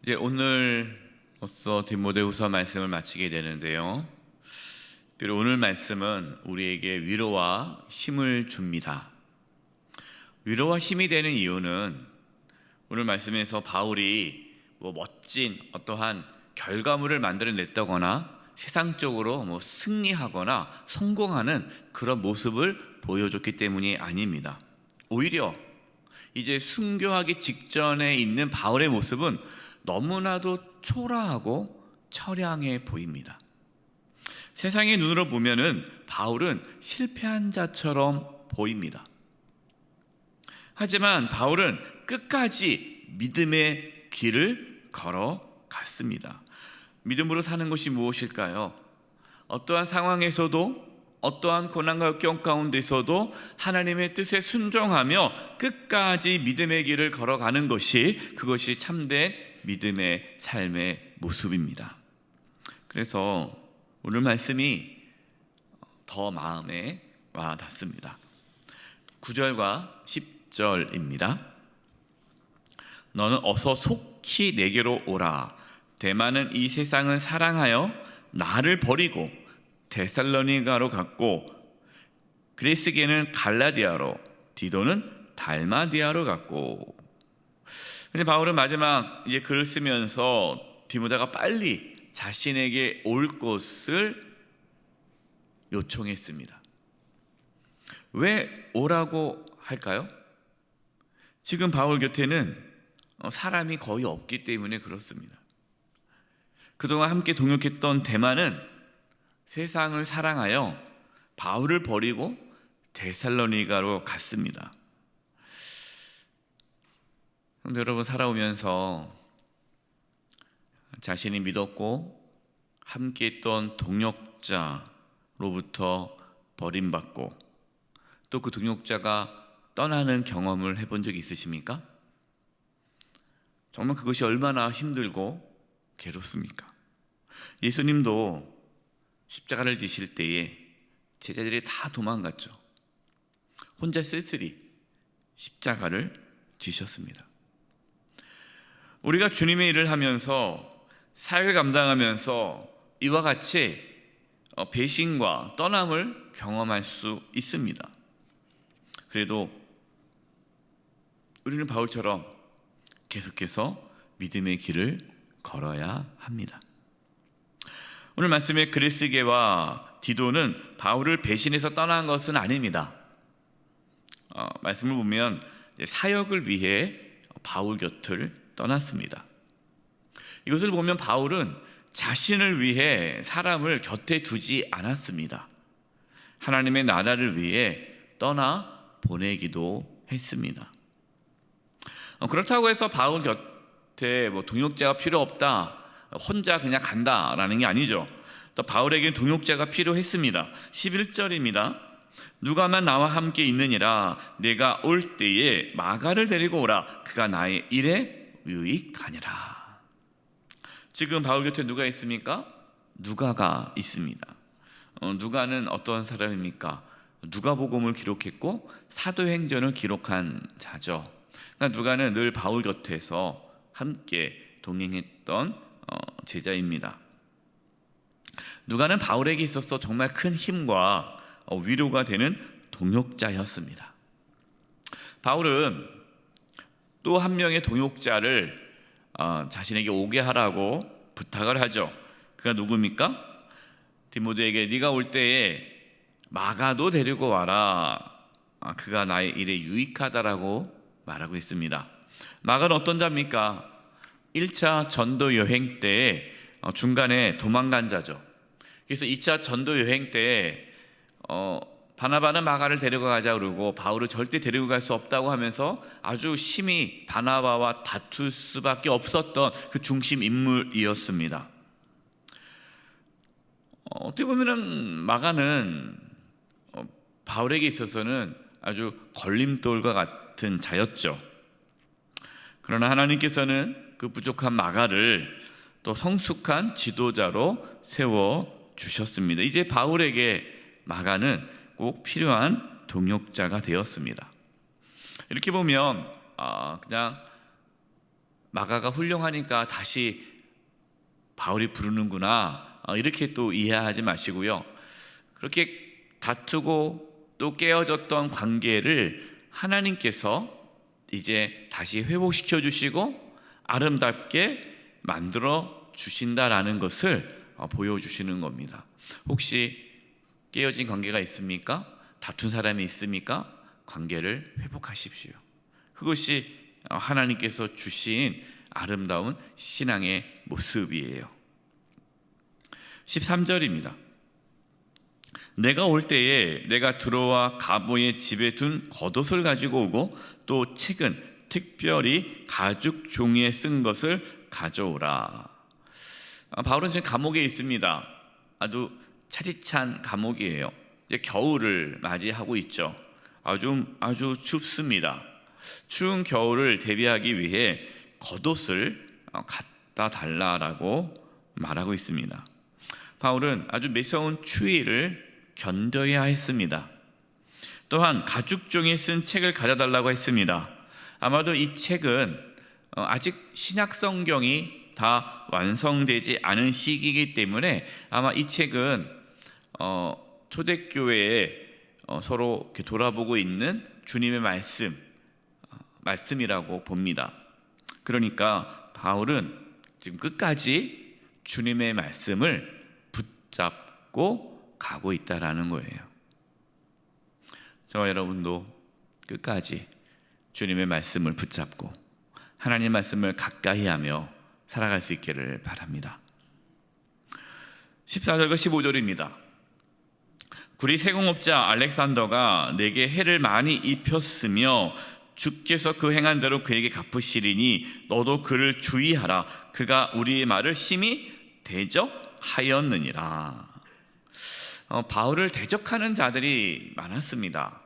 이제 오늘로써 디모데후서 말씀을 마치게 되는데요. 비록 오늘 말씀은 우리에게 위로와 힘을 줍니다. 위로와 힘이 되는 이유는 오늘 말씀에서 바울이 멋진 어떠한 결과물을 만들어냈다거나 세상적으로 승리하거나 성공하는 그런 모습을 보여줬기 때문이 아닙니다. 오히려 이제 순교하기 직전에 있는 바울의 모습은 너무나도 초라하고 처량해 보입니다. 세상의 눈으로 보면은 바울은 실패한 자처럼 보입니다. 하지만 바울은 끝까지 믿음의 길을 걸어갔습니다. 믿음으로 사는 것이 무엇일까요? 어떠한 상황에서도 어떠한 고난과 역경 가운데서도 하나님의 뜻에 순종하며 끝까지 믿음의 길을 걸어가는 그것이 참된 믿음의 삶의 모습입니다. 그래서 오늘 말씀이 더 마음에 와 닿습니다. 9절과 10절입니다. 너는 어서 속히 내게로 오라. 데마는 이 세상을 사랑하여 나를 버리고 데살로니가로 갔고, 그레스게는 갈라디아로, 디도는 달마디아로 갔고. 근데 바울은 마지막 이제 글을 쓰면서 디모데가 빨리 자신에게 올 것을 요청했습니다. 왜 오라고 할까요? 지금 바울 곁에는 사람이 거의 없기 때문에 그렇습니다. 그동안 함께 동역했던 데마는 세상을 사랑하여 바울을 버리고 데살로니가로 갔습니다. 근데 여러분, 살아오면서 자신이 믿었고 함께했던 동역자로부터 버림받고 또 그 동역자가 떠나는 경험을 해본 적이 있으십니까? 정말 그것이 얼마나 힘들고 괴롭습니까? 예수님도 십자가를 지실 때에 제자들이 다 도망갔죠. 혼자 쓸쓸히 십자가를 지셨습니다. 우리가 주님의 일을 하면서 사역을 감당하면서 이와 같이 배신과 떠남을 경험할 수 있습니다. 그래도 우리는 바울처럼 계속해서 믿음의 길을 걸어야 합니다. 오늘 말씀의 그레스게와 디도는 바울을 배신해서 떠난 것은 아닙니다. 말씀을 보면 사역을 위해 바울 곁을 떠났습니다. 이것을 보면 바울은 자신을 위해 사람을 곁에 두지 않았습니다. 하나님의 나라를 위해 떠나 보내기도 했습니다. 그렇다고 해서 바울 곁에 동역자가 필요 없다, 혼자 그냥 간다라는 게 아니죠. 또 바울에게는 동역자가 필요했습니다. 11절입니다. 누가만 나와 함께 있느니라. 내가 올 때에 마가를 데리고 오라. 그가 나의 일에 유익하니라. 지금 바울 곁에 누가 있습니까? 누가가 있습니다. 누가는 어떤 사람입니까? 누가복음을 기록했고 사도행전을 기록한 자죠. 그러니까 누가는 늘 바울 곁에서 함께 동행했던 제자입니다. 누가는 바울에게 있어서 정말 큰 힘과 위로가 되는 동역자였습니다. 바울은 또 한 명의 동역자를 자신에게 오게 하라고 부탁을 하죠. 그가 누굽니까? 디모데에게 네가 올 때에 마가도 데리고 와라. 그가 나의 일에 유익하다라고 말하고 있습니다. 마가는 어떤 자입니까? 1차 전도 여행 때 중간에 도망간 자죠. 그래서 2차 전도 여행 때 바나바는 마가를 데려가자 그러고 바울을 절대 데리고 갈 수 없다고 하면서 아주 심히 바나바와 다툴 수밖에 없었던 그 중심 인물이었습니다. 어떻게 보면은 마가는 바울에게 있어서는 아주 걸림돌과 같은 자였죠. 그러나 하나님께서는 그 부족한 마가를 또 성숙한 지도자로 세워주셨습니다. 이제 바울에게 마가는 꼭 필요한 동역자가 되었습니다. 이렇게 보면 그냥 마가가 훌륭하니까 다시 바울이 부르는구나, 이렇게 또 이해하지 마시고요. 그렇게 다투고 또 깨어졌던 관계를 하나님께서 이제 다시 회복시켜 주시고 아름답게 만들어 주신다라는 것을 보여주시는 겁니다. 혹시 깨어진 관계가 있습니까? 다툰 사람이 있습니까? 관계를 회복하십시오. 그것이 하나님께서 주신 아름다운 신앙의 모습이에요. 13절입니다. 내가 올 때에 내가 들어와 가보의 집에 둔 겉옷을 가지고 오고 또 책은 특별히 가죽 종이에 쓴 것을 가져오라. 바울은 지금 감옥에 있습니다. 아주 차디찬 감옥이에요. 이제 겨울을 맞이하고 있죠. 아주 춥습니다. 추운 겨울을 대비하기 위해 겉옷을 갖다 달라라고 말하고 있습니다. 바울은 아주 매서운 추위를 견뎌야 했습니다. 또한 가죽 종이에 쓴 책을 가져달라고 했습니다. 아마도 이 책은 아직 신약 성경이 다 완성되지 않은 시기이기 때문에 아마 이 책은 초대교회에 서로 이렇게 돌아보고 있는 주님의 말씀이라고 봅니다. 그러니까 바울은 지금 끝까지 주님의 말씀을 붙잡고 가고 있다라는 거예요. 저와 여러분도 끝까지 주님의 말씀을 붙잡고 하나님의 말씀을 가까이 하며 살아갈 수 있기를 바랍니다. 14절과 15절입니다. 구리 세공업자 알렉산더가 내게 해를 많이 입혔으며 주께서 그 행한 대로 그에게 갚으시리니 너도 그를 주의하라. 그가 우리의 말을 심히 대적하였느니라. 바울을 대적하는 자들이 많았습니다.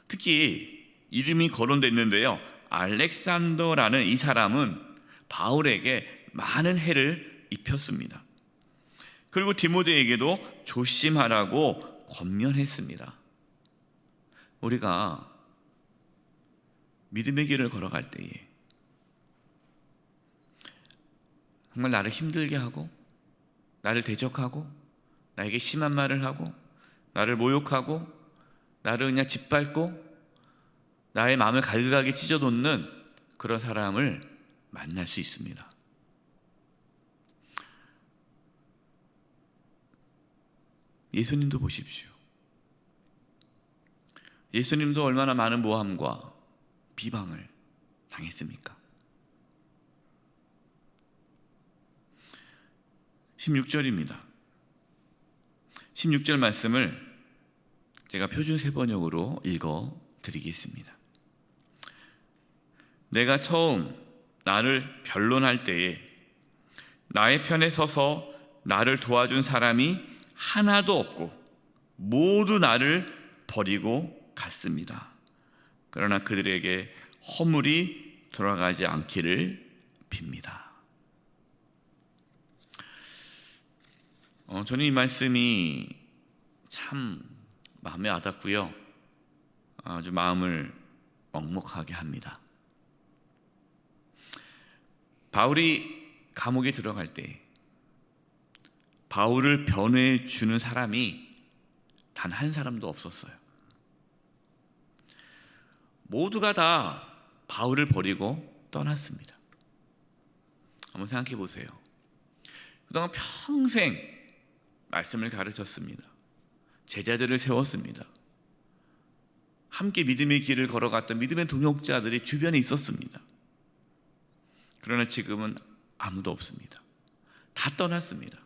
특히 이름이 거론됐는데요, 알렉산더라는 이 사람은 바울에게 많은 해를 입혔습니다. 그리고 디모데에게도 조심하라고 권면했습니다. 우리가 믿음의 길을 걸어갈 때에 정말 나를 힘들게 하고 나를 대적하고 나에게 심한 말을 하고 나를 모욕하고 나를 그냥 짓밟고 나의 마음을 갈갈하게 찢어놓는 그런 사람을 만날 수 있습니다. 예수님도 보십시오. 예수님도 얼마나 많은 모함과 비방을 당했습니까? 16절입니다. 16절 말씀을 제가 표준 세번역으로 읽어 드리겠습니다. 내가 처음 나를 변론할 때에 나의 편에 서서 나를 도와준 사람이 하나도 없고 모두 나를 버리고 갔습니다. 그러나 그들에게 허물이 돌아가지 않기를 빕니다. 저는 이 말씀이 참 마음에 와닿고요, 아주 마음을 먹먹하게 합니다. 바울이 감옥에 들어갈 때 바울을 변호해 주는 사람이 단 한 사람도 없었어요. 모두가 다 바울을 버리고 떠났습니다. 한번 생각해 보세요. 그동안 평생 말씀을 가르쳤습니다. 제자들을 세웠습니다. 함께 믿음의 길을 걸어갔던 믿음의 동역자들이 주변에 있었습니다. 그러나 지금은 아무도 없습니다. 다 떠났습니다.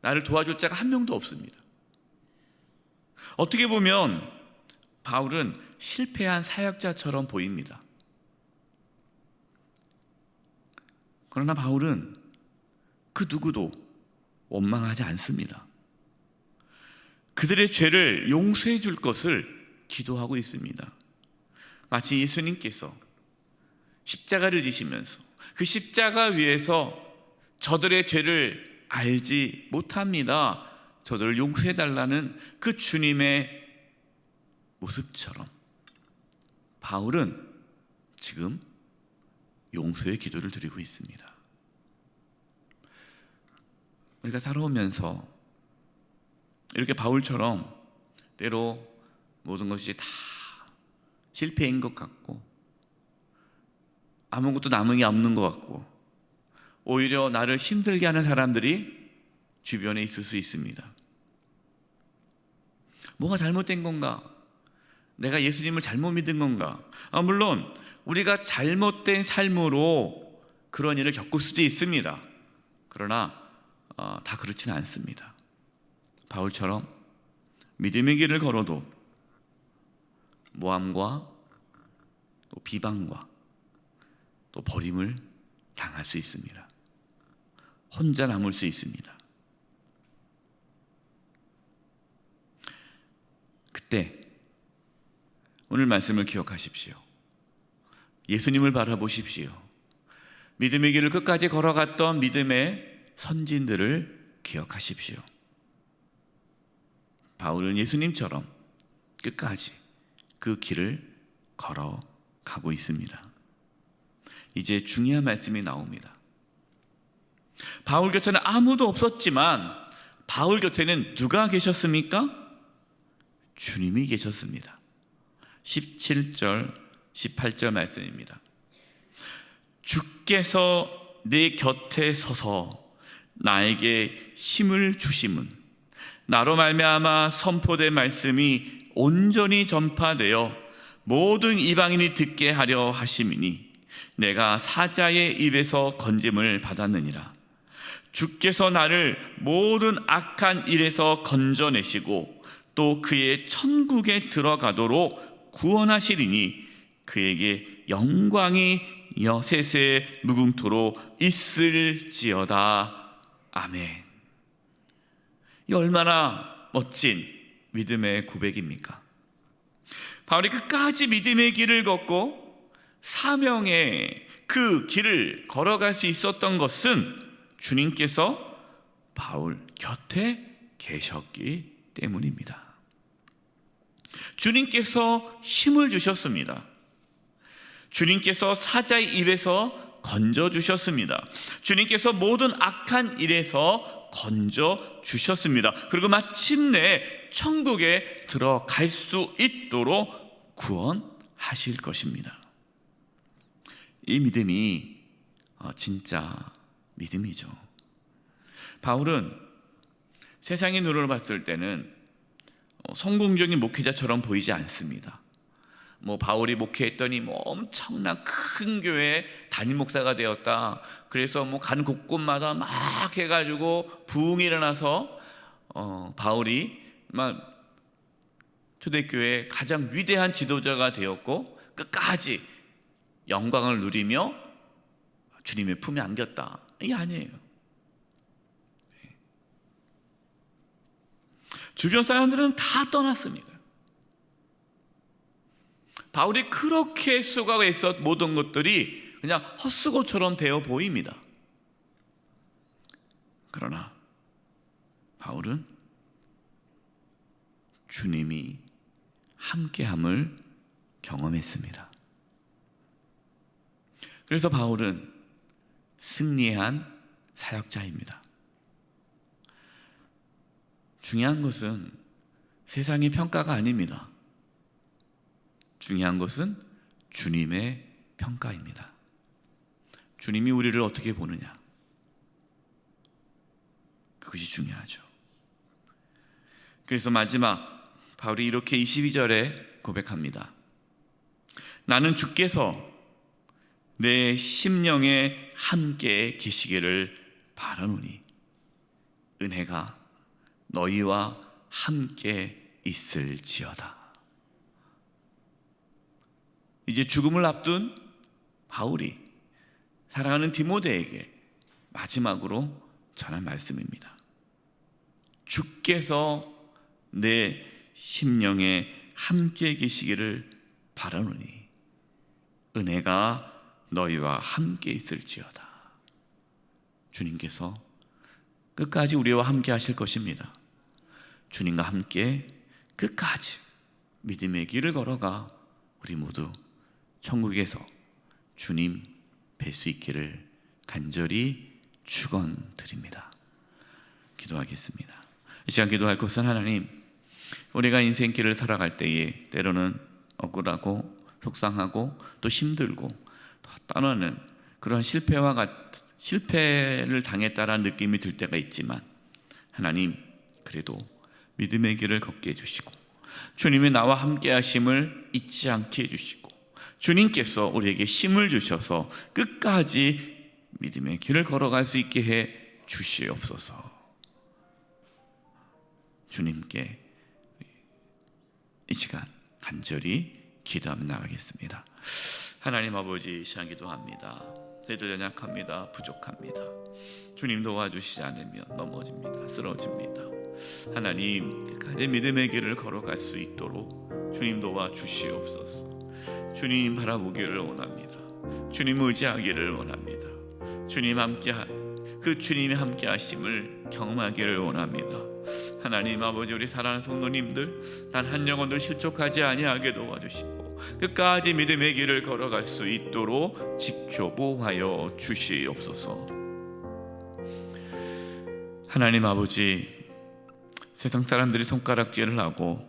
나를 도와줄 자가 한 명도 없습니다. 어떻게 보면 바울은 실패한 사역자처럼 보입니다. 그러나 바울은 그 누구도 원망하지 않습니다. 그들의 죄를 용서해 줄 것을 기도하고 있습니다. 마치 예수님께서 십자가를 지시면서 그 십자가 위에서 저들의 죄를 알지 못합니다, 저들을 용서해 달라는 그 주님의 모습처럼 바울은 지금 용서의 기도를 드리고 있습니다. 우리가 살아오면서 이렇게 바울처럼 때로 모든 것이 다 실패인 것 같고 아무것도 남은 게 없는 것 같고 오히려 나를 힘들게 하는 사람들이 주변에 있을 수 있습니다. 뭐가 잘못된 건가? 내가 예수님을 잘못 믿은 건가? 물론 우리가 잘못된 삶으로 그런 일을 겪을 수도 있습니다. 그러나 다 그렇지는 않습니다. 바울처럼 믿음의 길을 걸어도 모함과 또 비방과 또 버림을 당할 수 있습니다. 혼자 남을 수 있습니다. 그때 오늘 말씀을 기억하십시오. 예수님을 바라보십시오. 믿음의 길을 끝까지 걸어갔던 믿음의 선진들을 기억하십시오. 바울은 예수님처럼 끝까지 그 길을 걸어가고 있습니다. 이제 중요한 말씀이 나옵니다. 바울 곁에는 아무도 없었지만 바울 곁에는 누가 계셨습니까? 주님이 계셨습니다. 17절, 18절 말씀입니다. 주께서 내 곁에 서서 나에게 힘을 주심은 나로 말미암아 선포된 말씀이 온전히 전파되어 모든 이방인이 듣게 하려 하심이니 내가 사자의 입에서 건짐을 받았느니라. 주께서 나를 모든 악한 일에서 건져내시고 또 그의 천국에 들어가도록 구원하시리니 그에게 영광이 여세세 무궁토록 있을지어다. 아멘. 이 얼마나 멋진 믿음의 고백입니까? 바울이 끝까지 믿음의 길을 걷고 사명의 그 길을 걸어갈 수 있었던 것은 주님께서 바울 곁에 계셨기 때문입니다. 주님께서 힘을 주셨습니다. 주님께서 사자의 입에서 건져주셨습니다. 주님께서 모든 악한 일에서 건져주셨습니다. 그리고 마침내 천국에 들어갈 수 있도록 구원하실 것입니다. 이 믿음이 진짜 믿음이죠. 바울은 세상의 눈으로 봤을 때는 성공적인 목회자처럼 보이지 않습니다. 바울이 목회했더니 엄청난 큰 교회 담임 목사가 되었다. 그래서 가는 곳곳마다 막 해가지고 부흥이 일어나서 바울이 초대교회의 가장 위대한 지도자가 되었고 끝까지 영광을 누리며 주님의 품에 안겼다. 이게 아니에요. 주변 사람들은 다 떠났습니다. 바울이 그렇게 수고하고 애써 모든 것들이 그냥 헛수고처럼 되어 보입니다. 그러나 바울은 주님이 함께함을 경험했습니다. 그래서 바울은 승리한 사역자입니다. 중요한 것은 세상의 평가가 아닙니다. 중요한 것은 주님의 평가입니다. 주님이 우리를 어떻게 보느냐, 그것이 중요하죠. 그래서 마지막 바울이 이렇게 22절에 고백합니다. 나는 주께서 내 심령에 함께 계시기를 바라노니 은혜가 너희와 함께 있을지어다. 이제 죽음을 앞둔 바울이 사랑하는 디모데에게 마지막으로 전한 말씀입니다. 주께서 내 심령에 함께 계시기를 바라노니 은혜가 너희와 함께 있을지어다. 주님께서 끝까지 우리와 함께 하실 것입니다. 주님과 함께 끝까지 믿음의 길을 걸어가 우리 모두 천국에서 주님 뵐 수 있기를 간절히 축원드립니다. 기도하겠습니다. 이 시간 기도할 것은 하나님, 우리가 인생길을 살아갈 때에 때로는 억울하고 속상하고 또 힘들고 또 떠나는 그러한 실패를 당했다라는 느낌이 들 때가 있지만 하나님, 그래도 믿음의 길을 걷게 해주시고 주님이 나와 함께 하심을 잊지 않게 해주시고 주님께서 우리에게 힘을 주셔서 끝까지 믿음의 길을 걸어갈 수 있게 해 주시옵소서. 주님께 이 시간 간절히 기도하며 나가겠습니다. 하나님 아버지, 이 시간 기도합니다. 저희들 연약합니다. 부족합니다. 주님 도와주시지 않으면 넘어집니다. 쓰러집니다. 하나님, 끝까지 믿음의 길을 걸어갈 수 있도록 주님 도와주시옵소서. 주님 바라보기를 원합니다. 주님 의지하기를 원합니다. 주님이 함께 하심을 경험하기를 원합니다. 하나님 아버지, 우리 사랑하는 성도님들 단 한 영혼도 실족하지 아니하게 도와주시고 끝까지 믿음의 길을 걸어갈 수 있도록 지켜보하여 주시옵소서. 하나님 아버지, 세상 사람들이 손가락질을 하고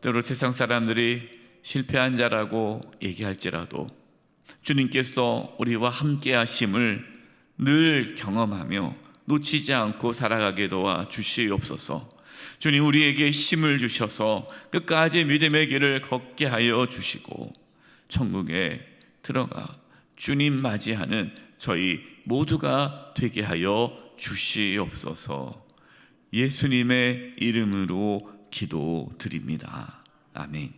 때로 세상 사람들이 실패한 자라고 얘기할지라도 주님께서 우리와 함께 하심을 늘 경험하며 놓치지 않고 살아가게 도와 주시옵소서. 주님, 우리에게 힘을 주셔서 끝까지 믿음의 길을 걷게 하여 주시고 천국에 들어가 주님 맞이하는 저희 모두가 되게 하여 주시옵소서. 예수님의 이름으로 기도드립니다. 아멘.